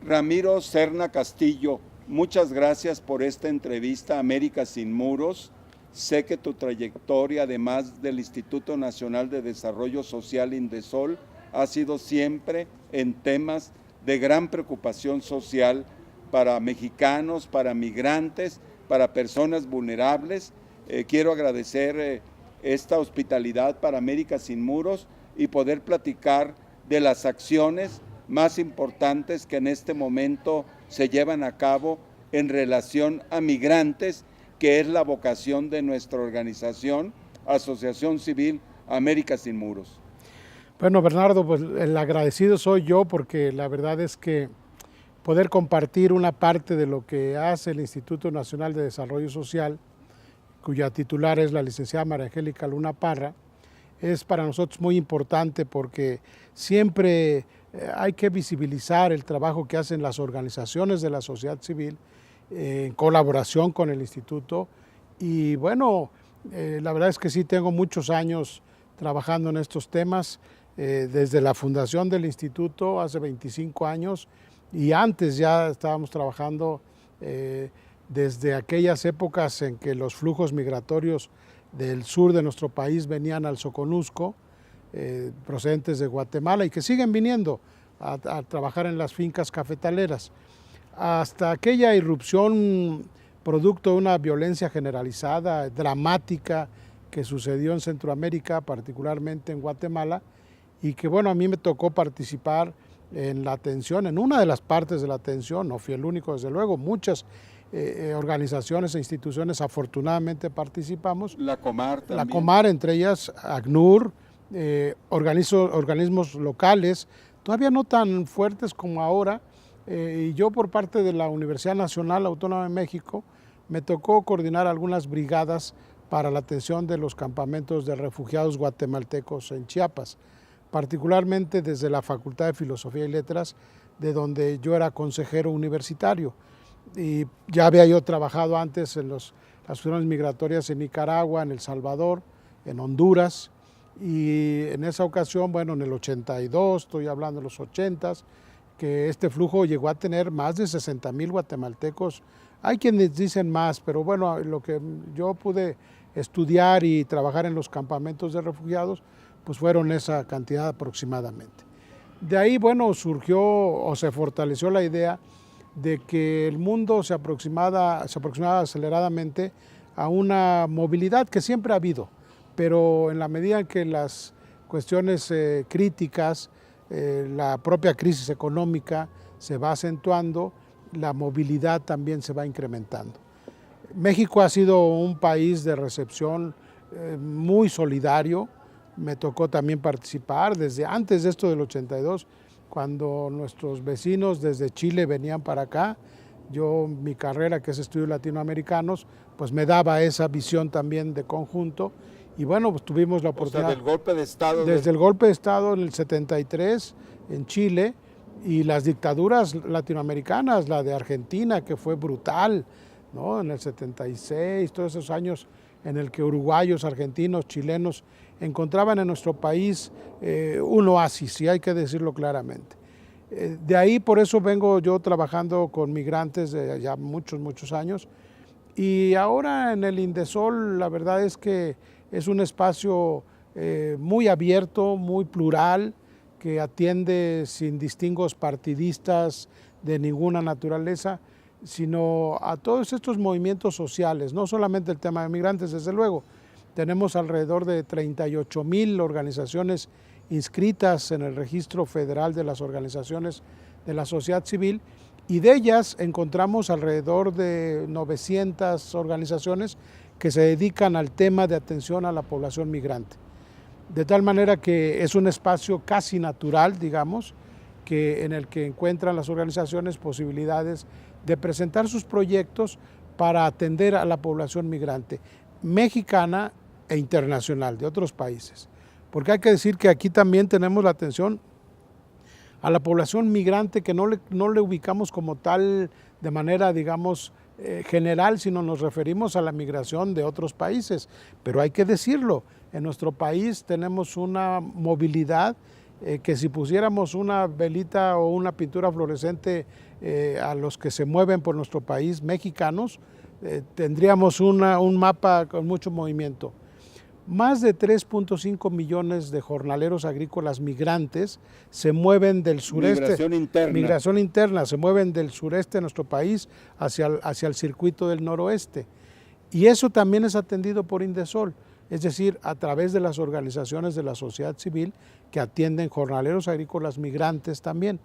Ramiro Serna Castillo, muchas gracias por esta entrevista a América Sin Muros. Sé que tu trayectoria, además del Instituto Nacional de Desarrollo Social Indesol, ha sido siempre en temas de gran preocupación social para mexicanos, para migrantes, para personas vulnerables. Quiero agradecer esta hospitalidad para América Sin Muros y poder platicar de las acciones más importantes que en este momento se llevan a cabo en relación a migrantes, que es la vocación de nuestra organización, Asociación Civil América Sin Muros. Bueno, Bernardo, pues el agradecido soy yo, porque la verdad es que poder compartir una parte de lo que hace el Instituto Nacional de Desarrollo Social, cuya titular es la licenciada María Angélica Luna Parra, es para nosotros muy importante, porque siempre hay que visibilizar el trabajo que hacen las organizaciones de la sociedad civil en colaboración con el instituto. Y bueno, la verdad es que sí tengo muchos años trabajando en estos temas, desde la fundación del instituto hace 25 años, y antes ya estábamos trabajando desde aquellas épocas en que los flujos migratorios del sur de nuestro país venían al Soconusco, procedentes de Guatemala, y que siguen viniendo a trabajar en las fincas cafetaleras, hasta aquella irrupción producto de una violencia generalizada, dramática, que sucedió en Centroamérica, particularmente en Guatemala, y que bueno, a mí me tocó participar en la atención, en una de las partes de la atención. No fui el único, desde luego, muchas organizaciones e instituciones afortunadamente participamos. La Comar también. La Comar, entre ellas ACNUR, organismos locales, todavía no tan fuertes como ahora, y yo, por parte de la Universidad Nacional Autónoma de México, me tocó coordinar algunas brigadas para la atención de los campamentos de refugiados guatemaltecos en Chiapas, particularmente desde la Facultad de Filosofía y Letras, de donde yo era consejero universitario. Y ya había yo trabajado antes en las acciones migratorias en Nicaragua, en El Salvador, en Honduras, y en esa ocasión, bueno, en el 82, estoy hablando de los 80s, que este flujo llegó a tener más de 60,000 guatemaltecos. Hay quienes dicen más, pero bueno, lo que yo pude estudiar y trabajar en los campamentos de refugiados, pues fueron esa cantidad aproximadamente. De ahí, bueno, surgió o se fortaleció la idea de que el mundo se aproximaba aceleradamente a una movilidad que siempre ha habido, pero en la medida en que las cuestiones críticas, la propia crisis económica se va acentuando, la movilidad también se va incrementando. México ha sido un país de recepción muy solidario. Me tocó también participar desde antes de esto del 82, cuando nuestros vecinos desde Chile venían para acá. Mi carrera, que es estudios latinoamericanos, pues me daba esa visión también de conjunto. Y bueno, pues tuvimos la oportunidad. O sea, del golpe de Estado. Desde el golpe de Estado en el 73 en Chile, y las dictaduras latinoamericanas, la de Argentina, que fue brutal, ¿no? En el 76, todos esos años en el que uruguayos, argentinos, chilenos encontraban en nuestro país un oasis, y hay que decirlo claramente. De ahí, por eso vengo yo trabajando con migrantes de ya muchos años, y ahora en el Indesol la verdad es que es un espacio muy abierto, muy plural, que atiende sin distingos partidistas de ninguna naturaleza, sino a todos estos movimientos sociales, no solamente el tema de migrantes, desde luego. Tenemos alrededor de 38,000 organizaciones inscritas en el Registro Federal de las Organizaciones de la Sociedad Civil, y de ellas encontramos alrededor de 900 organizaciones que se dedican al tema de atención a la población migrante. De tal manera que es un espacio casi natural, digamos, en el que encuentran las organizaciones posibilidades de presentar sus proyectos para atender a la población migrante, mexicana e internacional, de otros países. Porque hay que decir que aquí también tenemos la atención a la población migrante, que no le ubicamos como tal de manera, digamos, general, sino nos referimos a la migración de otros países. Pero hay que decirlo, en nuestro país tenemos una movilidad que si pusiéramos una velita o una pintura fluorescente a los que se mueven por nuestro país, mexicanos, tendríamos un mapa con mucho movimiento. Más de 3.5 millones de jornaleros agrícolas migrantes se mueven del sureste. Migración interna. Migración interna, se mueven del sureste de nuestro país hacia el circuito del noroeste. Y eso también es atendido por Indesol, es decir, a través de las organizaciones de la sociedad civil que atienden jornaleros agrícolas migrantes también.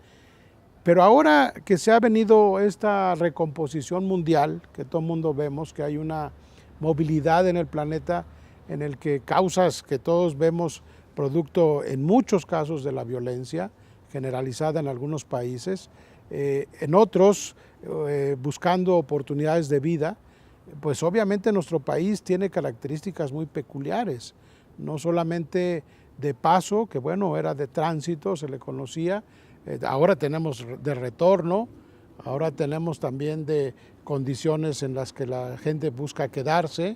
Pero ahora que se ha venido esta recomposición mundial, que todo el mundo vemos, que hay una movilidad en el planeta, en el que causas que todos vemos producto en muchos casos de la violencia generalizada en algunos países, en otros buscando oportunidades de vida, pues obviamente nuestro país tiene características muy peculiares, no solamente de paso, que bueno, era de tránsito, se le conocía, ahora tenemos de retorno, ahora tenemos también de condiciones en las que la gente busca quedarse,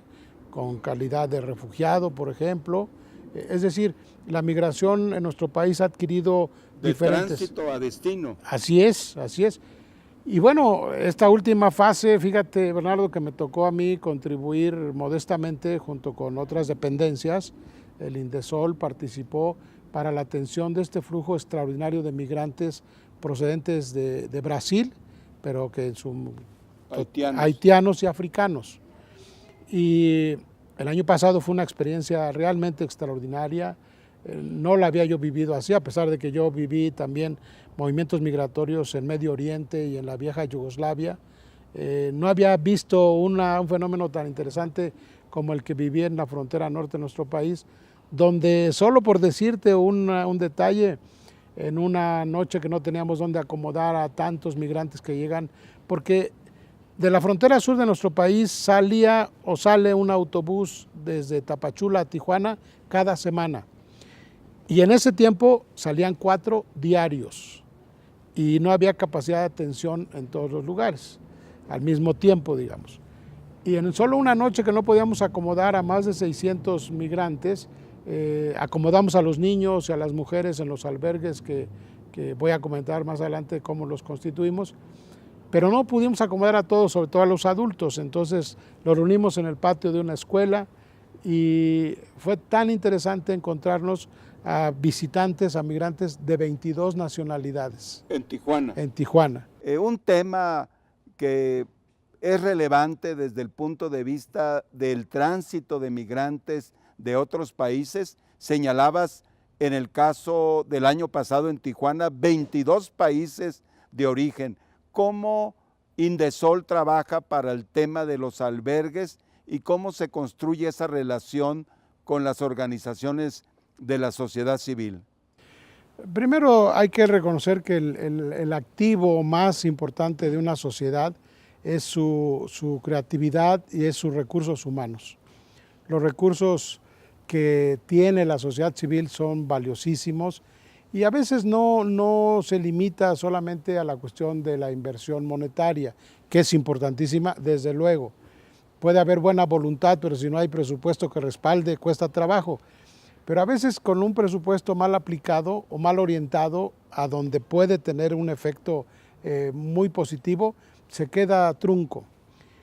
con calidad de refugiado, por ejemplo. Es decir, la migración en nuestro país ha adquirido diferentes... De tránsito a destino. Así es, así es. Y bueno, esta última fase, fíjate, Bernardo, que me tocó a mí contribuir modestamente junto con otras dependencias. El Indesol participó para la atención de este flujo extraordinario de migrantes procedentes de Brasil, pero que son haitianos y africanos. Y el año pasado fue una experiencia realmente extraordinaria. No la había yo vivido así, a pesar de que yo viví también movimientos migratorios en Medio Oriente y en la vieja Yugoslavia. No había visto un fenómeno tan interesante como el que viví en la frontera norte de nuestro país, donde solo por decirte un detalle, en una noche que no teníamos dónde acomodar a tantos migrantes que llegan, porque de la frontera sur de nuestro país salía o sale un autobús desde Tapachula a Tijuana cada semana. Y en ese tiempo salían 4 diarios y no había capacidad de atención en todos los lugares, al mismo tiempo, digamos. Y en solo una noche que no podíamos acomodar a más de 600 migrantes, acomodamos a los niños y a las mujeres en los albergues que voy a comentar más adelante cómo los constituimos. Pero no pudimos acomodar a todos, sobre todo a los adultos, entonces los reunimos en el patio de una escuela y fue tan interesante encontrarnos a visitantes, a migrantes de 22 nacionalidades. En Tijuana. En Tijuana. Un tema que es relevante desde el punto de vista del tránsito de migrantes de otros países. Señalabas en el caso del año pasado en Tijuana, 22 países de origen. ¿Cómo Indesol trabaja para el tema de los albergues y cómo se construye esa relación con las organizaciones de la sociedad civil? Primero hay que reconocer que el activo más importante de una sociedad es su creatividad y es sus recursos humanos. Los recursos que tiene la sociedad civil son valiosísimos y a veces no se limita solamente a la cuestión de la inversión monetaria, que es importantísima, desde luego. Puede haber buena voluntad, pero si no hay presupuesto que respalde, cuesta trabajo. Pero a veces con un presupuesto mal aplicado o mal orientado a donde puede tener un efecto muy positivo, se queda trunco.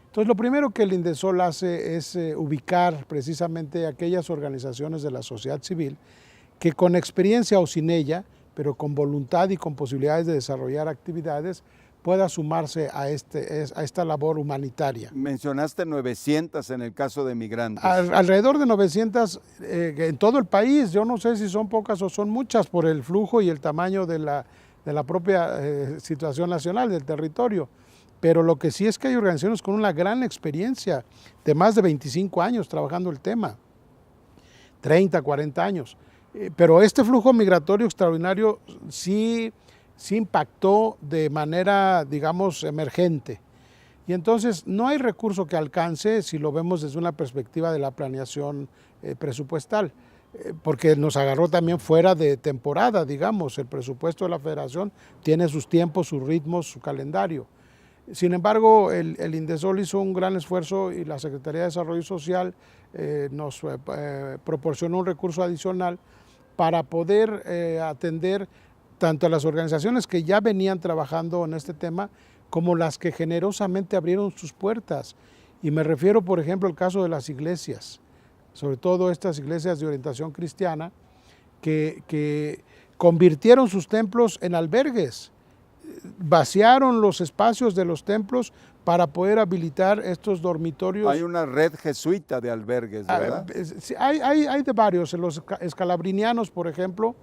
Entonces, lo primero que el Indesol hace es ubicar precisamente aquellas organizaciones de la sociedad civil que con experiencia o sin ella, pero con voluntad y con posibilidades de desarrollar actividades, pueda sumarse a esta labor humanitaria. Mencionaste 900 en el caso de migrantes. Alrededor de 900 en todo el país. Yo no sé si son pocas o son muchas por el flujo y el tamaño de la propia situación nacional, del territorio. Pero lo que sí es que hay organizaciones con una gran experiencia de más de 25 años trabajando el tema, 30, 40 años. Pero este flujo migratorio extraordinario sí impactó de manera, digamos, emergente. Y entonces no hay recurso que alcance si lo vemos desde una perspectiva de la planeación presupuestal, porque nos agarró también fuera de temporada, digamos. El presupuesto de la Federación tiene sus tiempos, sus ritmos, su calendario. Sin embargo, el Indesol hizo un gran esfuerzo y la Secretaría de Desarrollo Social nos proporcionó un recurso adicional para poder atender tanto a las organizaciones que ya venían trabajando en este tema como las que generosamente abrieron sus puertas. Y me refiero, por ejemplo, al caso de las iglesias, sobre todo estas iglesias de orientación cristiana, que convirtieron sus templos en albergues, vaciaron los espacios de los templos para poder habilitar estos dormitorios. Hay una red jesuita de albergues, ¿verdad? Hay de varios. Los escalabrinianos, por ejemplo,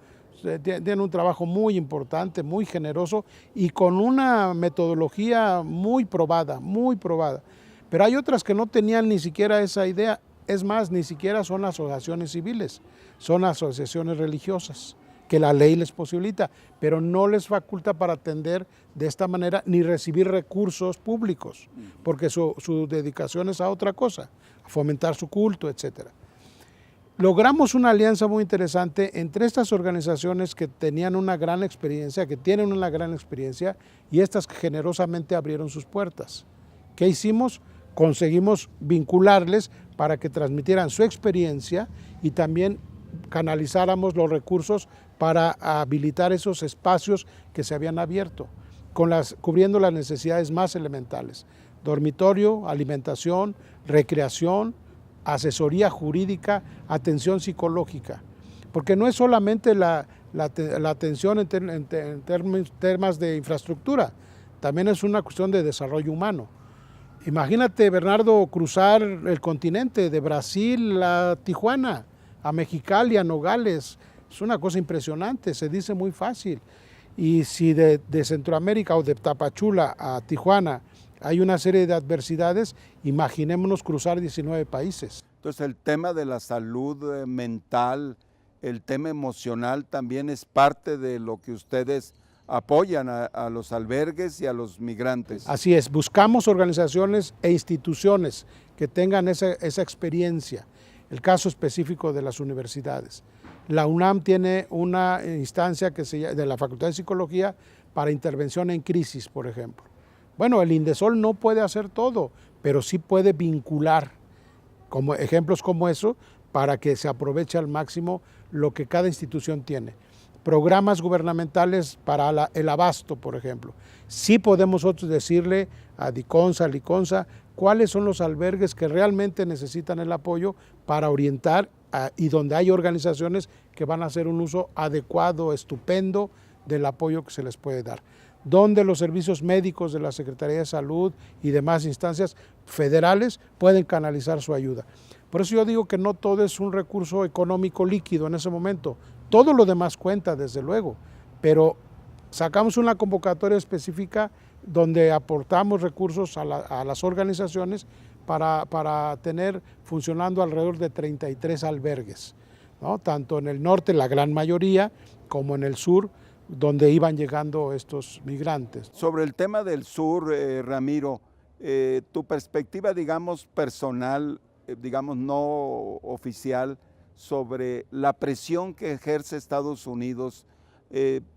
tienen un trabajo muy importante, muy generoso y con una metodología muy probada, muy probada. Pero hay otras que no tenían ni siquiera esa idea. Es más, ni siquiera son asociaciones civiles, son asociaciones religiosas que la ley les posibilita, pero no les faculta para atender de esta manera ni recibir recursos públicos, porque su dedicación es a otra cosa, a fomentar su culto, etc. Logramos una alianza muy interesante entre estas organizaciones que tenían una gran experiencia, que tienen una gran experiencia, y estas que generosamente abrieron sus puertas. ¿Qué hicimos? Conseguimos vincularles para que transmitieran su experiencia y también canalizáramos los recursos para habilitar esos espacios que se habían abierto, cubriendo las necesidades más elementales: dormitorio, alimentación, recreación, asesoría jurídica, atención psicológica. Porque no es solamente la atención en temas de infraestructura, también es una cuestión de desarrollo humano. Imagínate, Bernardo, cruzar el continente de Brasil a Tijuana, a Mexicali, a Nogales. Es una cosa impresionante, se dice muy fácil. Y si de Centroamérica o de Tapachula a Tijuana hay una serie de adversidades, imaginémonos cruzar 19 países. Entonces el tema de la salud mental, el tema emocional también es parte de lo que ustedes apoyan a los albergues y a los migrantes. Así es, buscamos organizaciones e instituciones que tengan esa experiencia. El caso específico de las universidades. La UNAM tiene una instancia de la Facultad de Psicología para intervención en crisis, por ejemplo. Bueno, el INDESOL no puede hacer todo, pero sí puede vincular como ejemplos como eso para que se aproveche al máximo lo que cada institución tiene. Programas gubernamentales para el abasto, por ejemplo. Sí podemos nosotros decirle a DICONSA, a LICONSA, cuáles son los albergues que realmente necesitan el apoyo para orientar y donde hay organizaciones que van a hacer un uso adecuado, estupendo del apoyo que se les puede dar. Donde los servicios médicos de la Secretaría de Salud y demás instancias federales pueden canalizar su ayuda. Por eso yo digo que no todo es un recurso económico líquido en ese momento. Todo lo demás cuenta, desde luego, pero sacamos una convocatoria específica donde aportamos recursos a las organizaciones para tener funcionando alrededor de 33 albergues, ¿no? Tanto en el norte, la gran mayoría, como en el sur, donde iban llegando estos migrantes. Sobre el tema del sur, Ramiro, tu perspectiva, digamos, personal, digamos, no oficial, sobre la presión que ejerce Estados Unidos.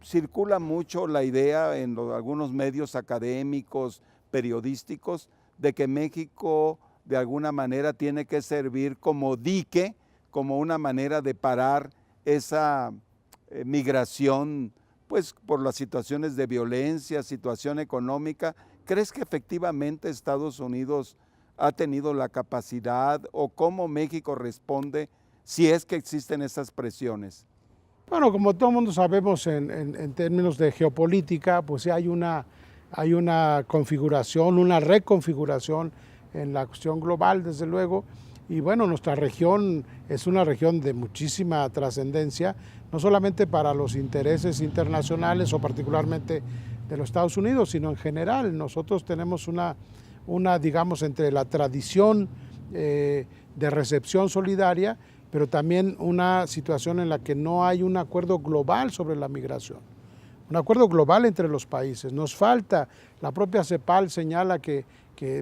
Circula mucho la idea en algunos medios académicos, periodísticos, de que México de alguna manera tiene que servir como dique, como una manera de parar esa migración, pues por las situaciones de violencia, situación económica. ¿Crees que efectivamente Estados Unidos ha tenido la capacidad o cómo México responde si es que existen esas presiones? Bueno, como todo el mundo sabemos en términos de geopolítica, pues hay una configuración, una reconfiguración en la cuestión global, desde luego, y bueno, nuestra región es una región de muchísima trascendencia, no solamente para los intereses internacionales o particularmente de los Estados Unidos, sino en general. Nosotros tenemos una digamos, entre la tradición de recepción solidaria, pero también una situación en la que no hay un acuerdo global sobre la migración, un acuerdo global entre los países. Nos falta, la propia CEPAL señala que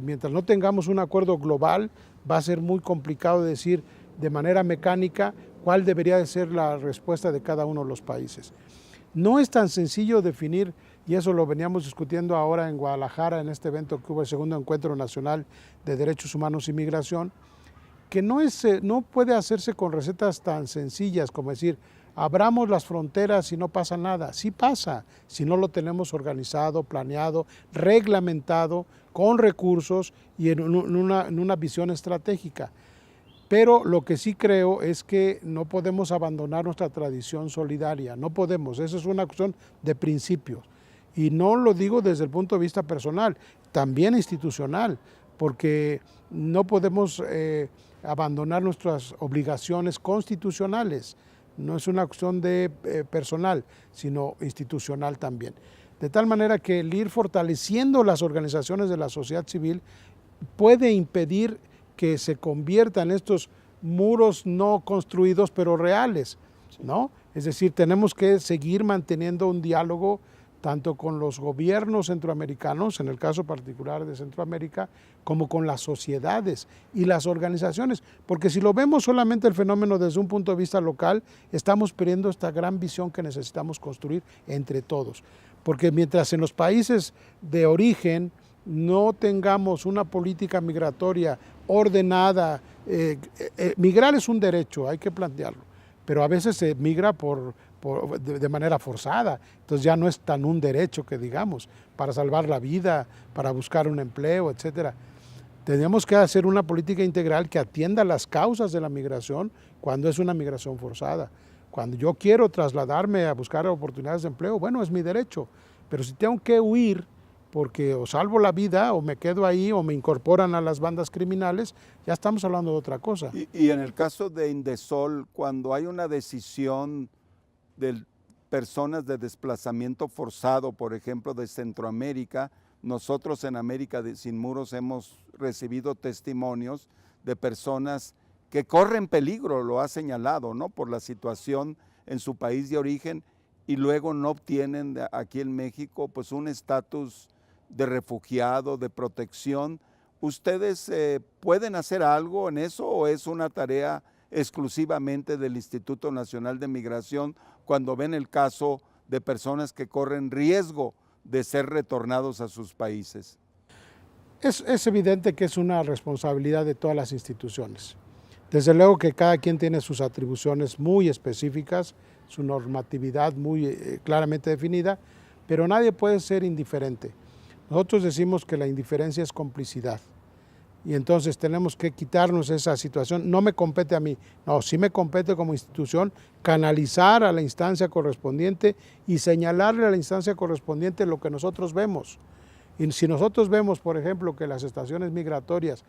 mientras no tengamos un acuerdo global, va a ser muy complicado decir de manera mecánica cuál debería de ser la respuesta de cada uno de los países. No es tan sencillo definir, y eso lo veníamos discutiendo ahora en Guadalajara, en este evento que hubo, el segundo Encuentro Nacional de Derechos Humanos y Migración, que no puede hacerse con recetas tan sencillas como decir, abramos las fronteras y no pasa nada. Sí pasa, si no lo tenemos organizado, planeado, reglamentado, con recursos y en una visión estratégica. Pero lo que sí creo es que no podemos abandonar nuestra tradición solidaria, no podemos, eso es una cuestión de principios. Y no lo digo desde el punto de vista personal, también institucional, porque no podemos abandonar nuestras obligaciones constitucionales. No es una cuestión de personal, sino institucional también. De tal manera que el ir fortaleciendo las organizaciones de la sociedad civil puede impedir que se conviertan estos muros no construidos, pero reales, ¿no? Es decir, tenemos que seguir manteniendo un diálogo tanto con los gobiernos centroamericanos, en el caso particular de Centroamérica, como con las sociedades y las organizaciones, porque si lo vemos solamente el fenómeno desde un punto de vista local, estamos perdiendo esta gran visión que necesitamos construir entre todos, porque mientras en los países de origen no tengamos una política migratoria ordenada, migrar es un derecho, hay que plantearlo, pero a veces se migra de manera forzada, entonces ya no es tan un derecho que digamos, para salvar la vida, para buscar un empleo, etcétera. Tenemos que hacer una política integral que atienda las causas de la migración cuando es una migración forzada. Cuando yo quiero trasladarme a buscar oportunidades de empleo, bueno, es mi derecho, pero si tengo que huir porque o salvo la vida o me quedo ahí o me incorporan a las bandas criminales, ya estamos hablando de otra cosa. Y en el caso de Indesol, cuando hay una decisión de personas de desplazamiento forzado, por ejemplo, de Centroamérica, nosotros en América Sin Muros hemos recibido testimonios de personas que corren peligro, lo ha señalado, ¿no? Por la situación en su país de origen y luego no obtienen aquí en México pues un estatus de refugiado, de protección. ¿Ustedes pueden hacer algo en eso o es una tarea exclusivamente del Instituto Nacional de Migración cuando ven el caso de personas que corren riesgo de ser retornados a sus países? Es evidente que es una responsabilidad de todas las instituciones. Desde luego que cada quien tiene sus atribuciones muy específicas, su normatividad muy claramente definida, pero nadie puede ser indiferente. Nosotros decimos que la indiferencia es complicidad y entonces tenemos que quitarnos esa situación. No me compete a mí, no, sí me compete como institución canalizar a la instancia correspondiente y señalarle a la instancia correspondiente lo que nosotros vemos. Y si nosotros vemos, por ejemplo, que las estaciones migratorias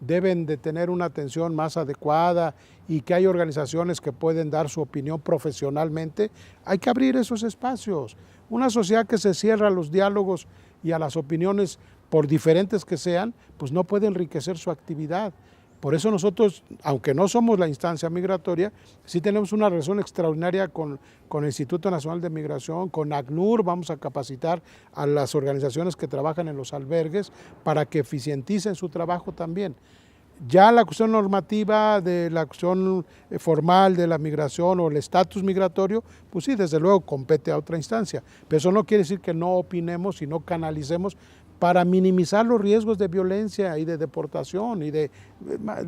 deben de tener una atención más adecuada y que hay organizaciones que pueden dar su opinión profesionalmente, hay que abrir esos espacios. Una sociedad que se cierra a los diálogos y a las opiniones, por diferentes que sean, pues no puede enriquecer su actividad. Por eso nosotros, aunque no somos la instancia migratoria, sí tenemos una relación extraordinaria con el Instituto Nacional de Migración, con ACNUR, vamos a capacitar a las organizaciones que trabajan en los albergues para que eficienticen su trabajo también. Ya la cuestión normativa de la cuestión formal de la migración o el estatus migratorio, pues sí, desde luego compete a otra instancia, pero eso no quiere decir que no opinemos y no canalicemos para minimizar los riesgos de violencia y de deportación y de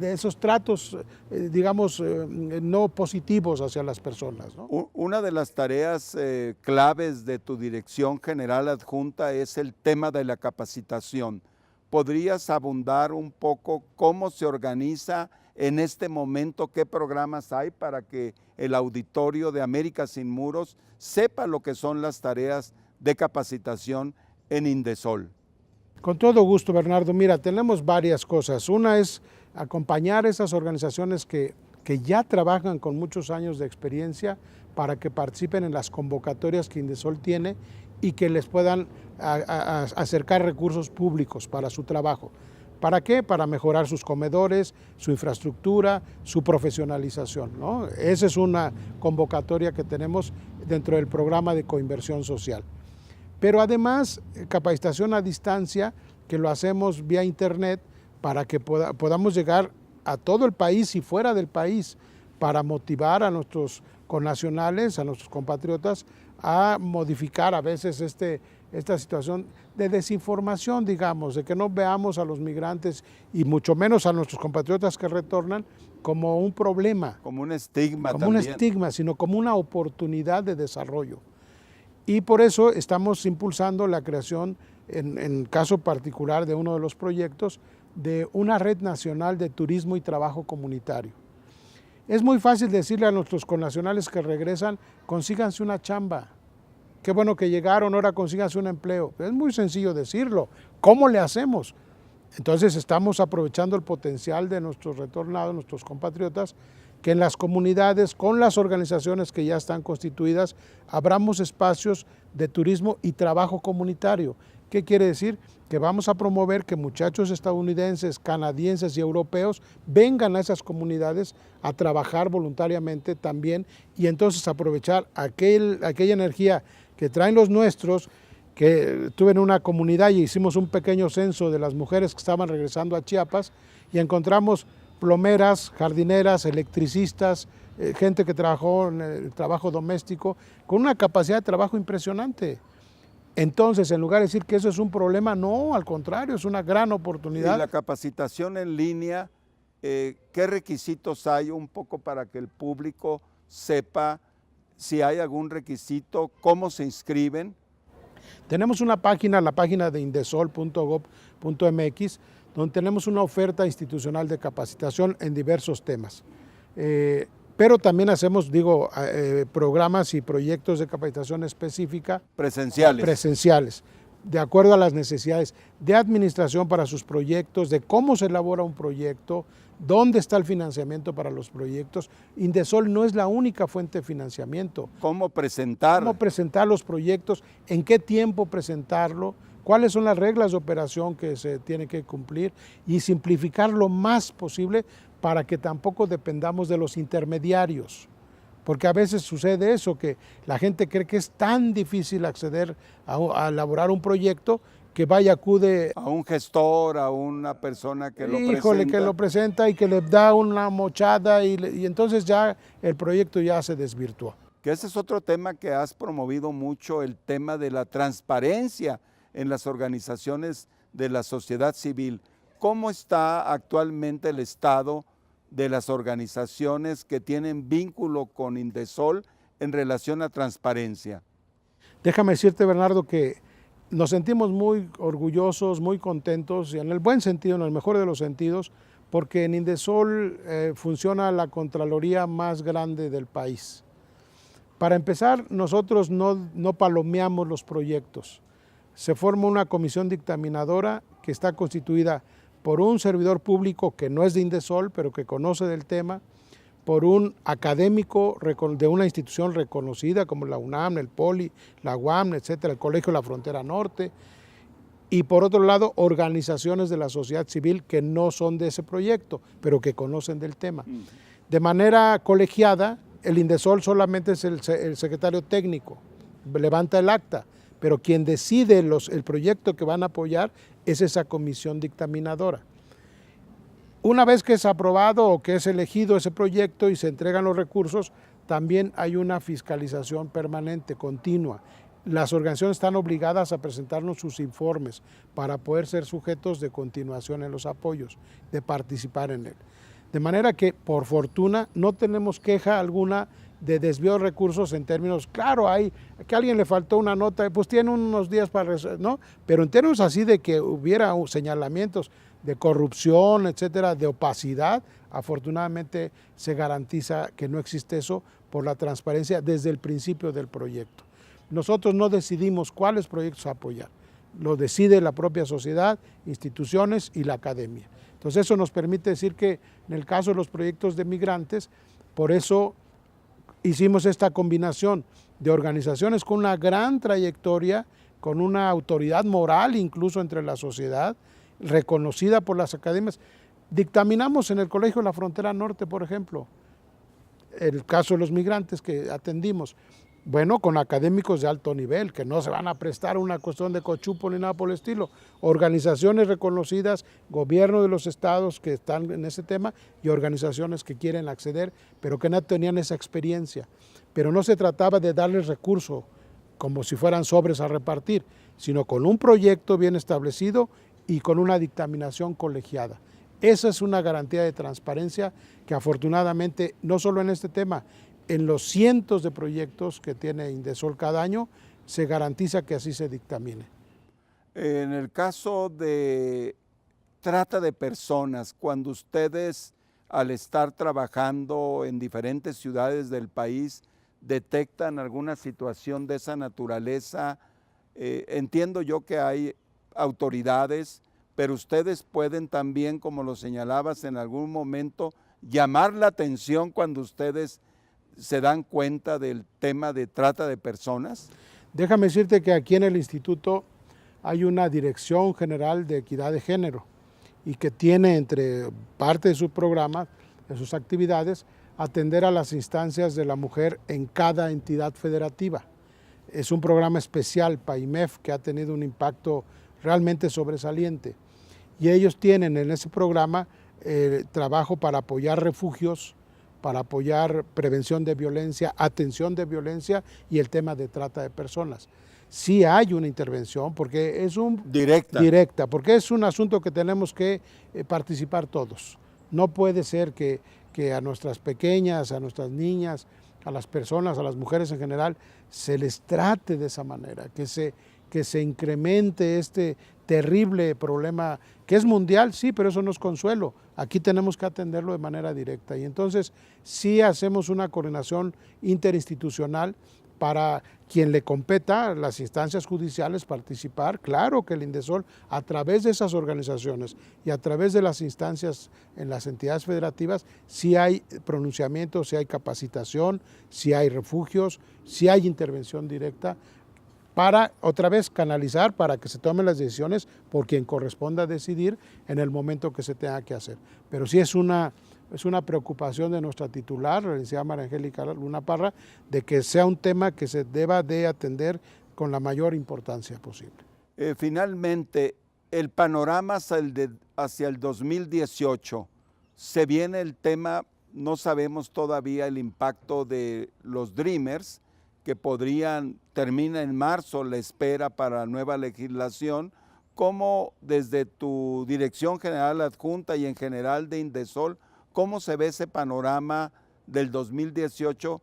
esos tratos, digamos, no positivos hacia las personas, ¿no? Una de las tareas claves de tu Dirección General Adjunta es el tema de la capacitación. ¿Podrías abundar un poco cómo se organiza en este momento, qué programas hay para que el auditorio de América Sin Muros sepa lo que son las tareas de capacitación en Indesol? Con todo gusto, Bernardo. Mira, tenemos varias cosas. Una es acompañar a esas organizaciones que ya trabajan con muchos años de experiencia para que participen en las convocatorias que Indesol tiene y que les puedan acercar recursos públicos para su trabajo. ¿Para qué? Para mejorar sus comedores, su infraestructura, su profesionalización, ¿no? Esa es una convocatoria que tenemos dentro del programa de coinversión social. Pero además, capacitación a distancia, que lo hacemos vía internet para que podamos llegar a todo el país y fuera del país para motivar a nuestros connacionales, a nuestros compatriotas, a modificar a veces esta situación de desinformación, digamos, de que no veamos a los migrantes y mucho menos a nuestros compatriotas que retornan como un problema. Como un estigma como también. un estigma, sino como una oportunidad de desarrollo. Y por eso estamos impulsando la creación, en caso particular de uno de los proyectos, de una red nacional de turismo y trabajo comunitario. Es muy fácil decirle a nuestros connacionales que regresan, consíganse una chamba. Qué bueno que llegaron, ahora consíganse un empleo. Es muy sencillo decirlo. ¿Cómo le hacemos? Entonces estamos aprovechando el potencial de nuestros retornados, nuestros compatriotas, que en las comunidades, con las organizaciones que ya están constituidas, abramos espacios de turismo y trabajo comunitario. ¿Qué quiere decir? Que vamos a promover que muchachos estadounidenses, canadienses y europeos vengan a esas comunidades a trabajar voluntariamente también y entonces aprovechar aquella energía que traen los nuestros, que tuve en una comunidad y hicimos un pequeño censo de las mujeres que estaban regresando a Chiapas y encontramos plomeras, jardineras, electricistas, gente que trabajó en el trabajo doméstico, con una capacidad de trabajo impresionante. Entonces, en lugar de decir que eso es un problema, no, al contrario, es una gran oportunidad. Y la capacitación en línea, ¿qué requisitos hay un poco para que el público sepa si hay algún requisito, cómo se inscriben? Tenemos una página, la página de indesol.gov.mx, donde tenemos una oferta institucional de capacitación en diversos temas. Pero también hacemos, programas y proyectos de capacitación específica. Presenciales, de acuerdo a las necesidades de administración para sus proyectos, de cómo se elabora un proyecto, dónde está el financiamiento para los proyectos. Indesol no es la única fuente de financiamiento. ¿Cómo presentar? ¿Cómo presentar los proyectos? ¿En qué tiempo presentarlo? ¿Cuáles son las reglas de operación que se tienen que cumplir? Y simplificar lo más posible para que tampoco dependamos de los intermediarios. Porque a veces sucede eso, que la gente cree que es tan difícil acceder a elaborar un proyecto que acude a un gestor, a una persona que lo presenta. Que lo presenta y que le da una mochada y entonces ya el proyecto ya se desvirtuó. Que ese es otro tema que has promovido mucho, el tema de la transparencia en las organizaciones de la sociedad civil. ¿Cómo está actualmente el estado de las organizaciones que tienen vínculo con Indesol en relación a transparencia? Déjame decirte, Bernardo, que nos sentimos muy orgullosos, muy contentos, y en el buen sentido, en el mejor de los sentidos, porque en Indesol funciona la Contraloría más grande del país. Para empezar, nosotros no palomeamos los proyectos. Se forma una comisión dictaminadora que está constituida por un servidor público que no es de Indesol, pero que conoce del tema, por un académico de una institución reconocida como la UNAM, el POLI, la UAM, etcétera, el Colegio de la Frontera Norte, y por otro lado, organizaciones de la sociedad civil que no son de ese proyecto, pero que conocen del tema. De manera colegiada, el Indesol solamente es el secretario técnico, levanta el acta, pero quien decide el proyecto que van a apoyar es esa comisión dictaminadora. Una vez que es aprobado o que es elegido ese proyecto y se entregan los recursos, también hay una fiscalización permanente, continua. Las organizaciones están obligadas a presentarnos sus informes para poder ser sujetos de continuación en los apoyos, de participar en él. De manera que, por fortuna, no tenemos queja alguna de desvío de recursos en términos, claro, hay que a alguien le faltó una nota, pues tiene unos días para, ¿no? Pero en términos así de que hubiera señalamientos de corrupción, etcétera, de opacidad, afortunadamente se garantiza que no existe eso por la transparencia desde el principio del proyecto. Nosotros no decidimos cuáles proyectos apoyar, lo decide la propia sociedad, instituciones y la academia. Entonces eso nos permite decir que en el caso de los proyectos de migrantes, por eso hicimos esta combinación de organizaciones con una gran trayectoria, con una autoridad moral incluso entre la sociedad, reconocida por las academias. Dictaminamos en el Colegio de la Frontera Norte, por ejemplo, el caso de los migrantes que atendimos, bueno, con académicos de alto nivel, que no se van a prestar una cuestión de cochupo ni nada por el estilo, organizaciones reconocidas, gobierno de los estados que están en ese tema y organizaciones que quieren acceder, pero que no tenían esa experiencia. Pero no se trataba de darles recurso como si fueran sobres a repartir, sino con un proyecto bien establecido y con una dictaminación colegiada. Esa es una garantía de transparencia que afortunadamente, no solo en este tema, en los cientos de proyectos que tiene Indesol cada año, se garantiza que así se dictamine. En el caso de trata de personas, cuando ustedes al estar trabajando en diferentes ciudades del país detectan alguna situación de esa naturaleza, entiendo yo que hay autoridades, pero ustedes pueden también, como lo señalabas en algún momento, llamar la atención cuando ustedes se dan cuenta del tema de trata de personas. Déjame decirte que aquí en el instituto hay una Dirección General de Equidad de Género y que tiene entre parte de su programa, de sus actividades, atender a las instancias de la mujer en cada entidad federativa. Es un programa especial, PAIMEF, que ha tenido un impacto realmente sobresaliente. Y ellos tienen en ese programa trabajo para apoyar refugios, para apoyar prevención de violencia, atención de violencia y el tema de trata de personas. Sí hay una intervención porque es directa, porque es un asunto que tenemos que participar todos. No puede ser que a nuestras pequeñas, a nuestras niñas, a las personas, a las mujeres en general, se les trate de esa manera, que se incremente este terrible problema que es mundial, sí, pero eso no es consuelo. Aquí tenemos que atenderlo de manera directa. Y entonces sí hacemos una coordinación interinstitucional para quien le competa, las instancias judiciales, participar. Claro que el Indesol, a través de esas organizaciones y a través de las instancias en las entidades federativas, sí hay pronunciamiento, sí hay capacitación, sí hay refugios, sí hay intervención directa, para otra vez canalizar para que se tomen las decisiones por quien corresponda decidir en el momento que se tenga que hacer. Pero sí es una preocupación de nuestra titular, la licenciada María Angélica Luna Parra, de que sea un tema que se deba de atender con la mayor importancia posible. Finalmente, el panorama hacia el 2018, se viene el tema, no sabemos todavía el impacto de los Dreamers, que termina en marzo la espera para la nueva legislación. ¿Cómo desde tu Dirección General Adjunta y en general de Indesol, cómo se ve ese panorama del 2018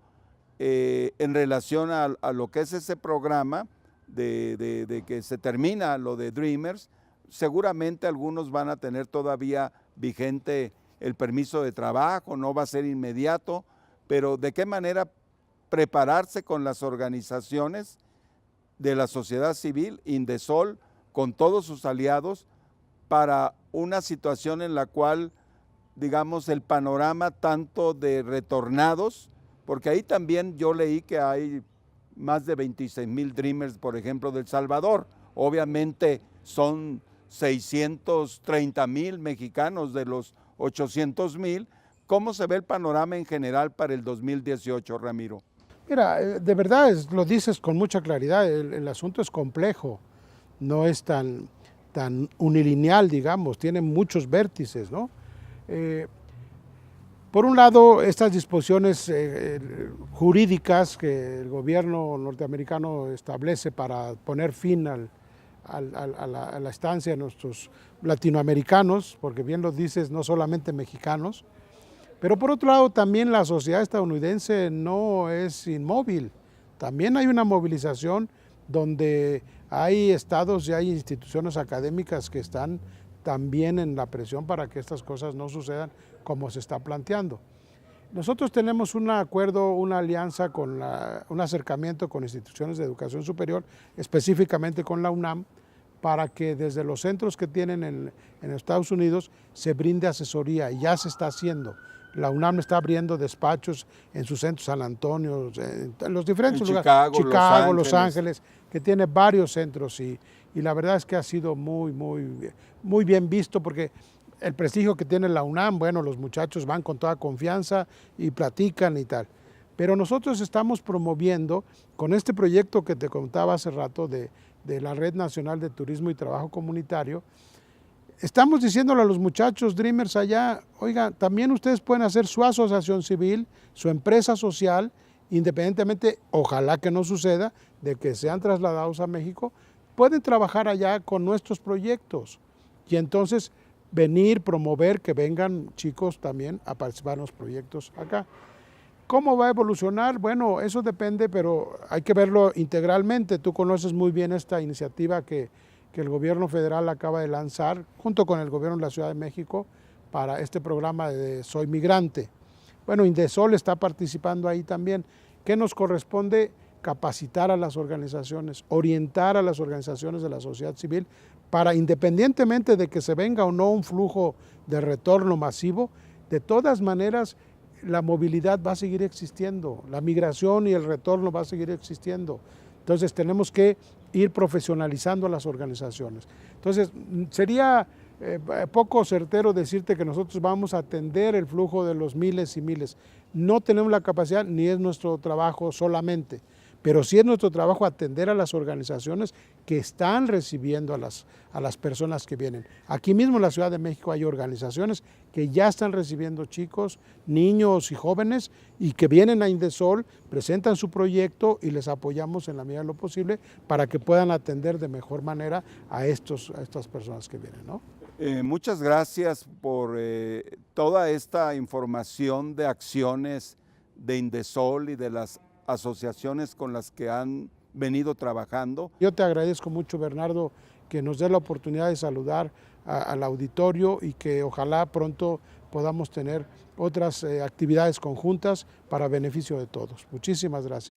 en relación a lo que es ese programa de que se termina lo de Dreamers? Seguramente algunos van a tener todavía vigente el permiso de trabajo, no va a ser inmediato, pero ¿de qué manera prepararse con las organizaciones de la sociedad civil, Indesol, con todos sus aliados, para una situación en la cual, digamos, el panorama tanto de retornados, porque ahí también yo leí que hay más de 26,000 Dreamers, por ejemplo, de El Salvador. Obviamente son 630,000 mexicanos de los 800,000. ¿Cómo se ve el panorama en general para el 2018, Ramiro? Mira, de verdad lo dices con mucha claridad, el asunto es complejo, no es tan unilineal, digamos, tiene muchos vértices, ¿no? Por un lado, estas disposiciones jurídicas que el gobierno norteamericano establece para poner fin a la estancia de nuestros latinoamericanos, porque bien lo dices, no solamente mexicanos, pero por otro lado también la sociedad estadounidense no es inmóvil, también hay una movilización donde hay estados y hay instituciones académicas que están también en la presión para que estas cosas no sucedan como se está planteando. Nosotros tenemos un acuerdo, una alianza, un acercamiento con instituciones de educación superior, específicamente con la UNAM, para que desde los centros que tienen en Estados Unidos se brinde asesoría, y ya se está haciendo. La UNAM está abriendo despachos en sus centros, San Antonio, en los diferentes lugares, Chicago, Los Ángeles, que tiene varios centros y la verdad es que ha sido muy bien visto porque el prestigio que tiene la UNAM, bueno, los muchachos van con toda confianza y platican y tal. Pero nosotros estamos promoviendo con este proyecto que te contaba hace rato de la Red Nacional de Turismo y Trabajo Comunitario. Estamos diciéndole a los muchachos Dreamers allá, oiga, también ustedes pueden hacer su asociación civil, su empresa social, independientemente, ojalá que no suceda, de que sean trasladados a México, pueden trabajar allá con nuestros proyectos y entonces venir, promover que vengan chicos también a participar en los proyectos acá. ¿Cómo va a evolucionar? Bueno, eso depende, pero hay que verlo integralmente. Tú conoces muy bien esta iniciativa que el gobierno federal acaba de lanzar, junto con el gobierno de la Ciudad de México, para este programa de Soy Migrante. Bueno, Indesol está participando ahí también. ¿Qué nos corresponde? Capacitar a las organizaciones, orientar a las organizaciones de la sociedad civil para, independientemente de que se venga o no un flujo de retorno masivo, de todas maneras la movilidad va a seguir existiendo, la migración y el retorno va a seguir existiendo. Entonces tenemos que ir profesionalizando a las organizaciones. Entonces sería poco certero decirte que nosotros vamos a atender el flujo de los miles y miles. No tenemos la capacidad ni es nuestro trabajo solamente, pero sí es nuestro trabajo atender a las organizaciones que están recibiendo a las personas que vienen. Aquí mismo en la Ciudad de México hay organizaciones que ya están recibiendo chicos, niños y jóvenes y que vienen a Indesol, presentan su proyecto y les apoyamos en la medida de lo posible para que puedan atender de mejor manera a estas personas que vienen, ¿no? Muchas gracias por toda esta información de acciones de Indesol y de las asociaciones con las que han venido trabajando. Yo te agradezco mucho, Bernardo, que nos dé la oportunidad de saludar al auditorio y que ojalá pronto podamos tener otras actividades conjuntas para beneficio de todos. Muchísimas gracias.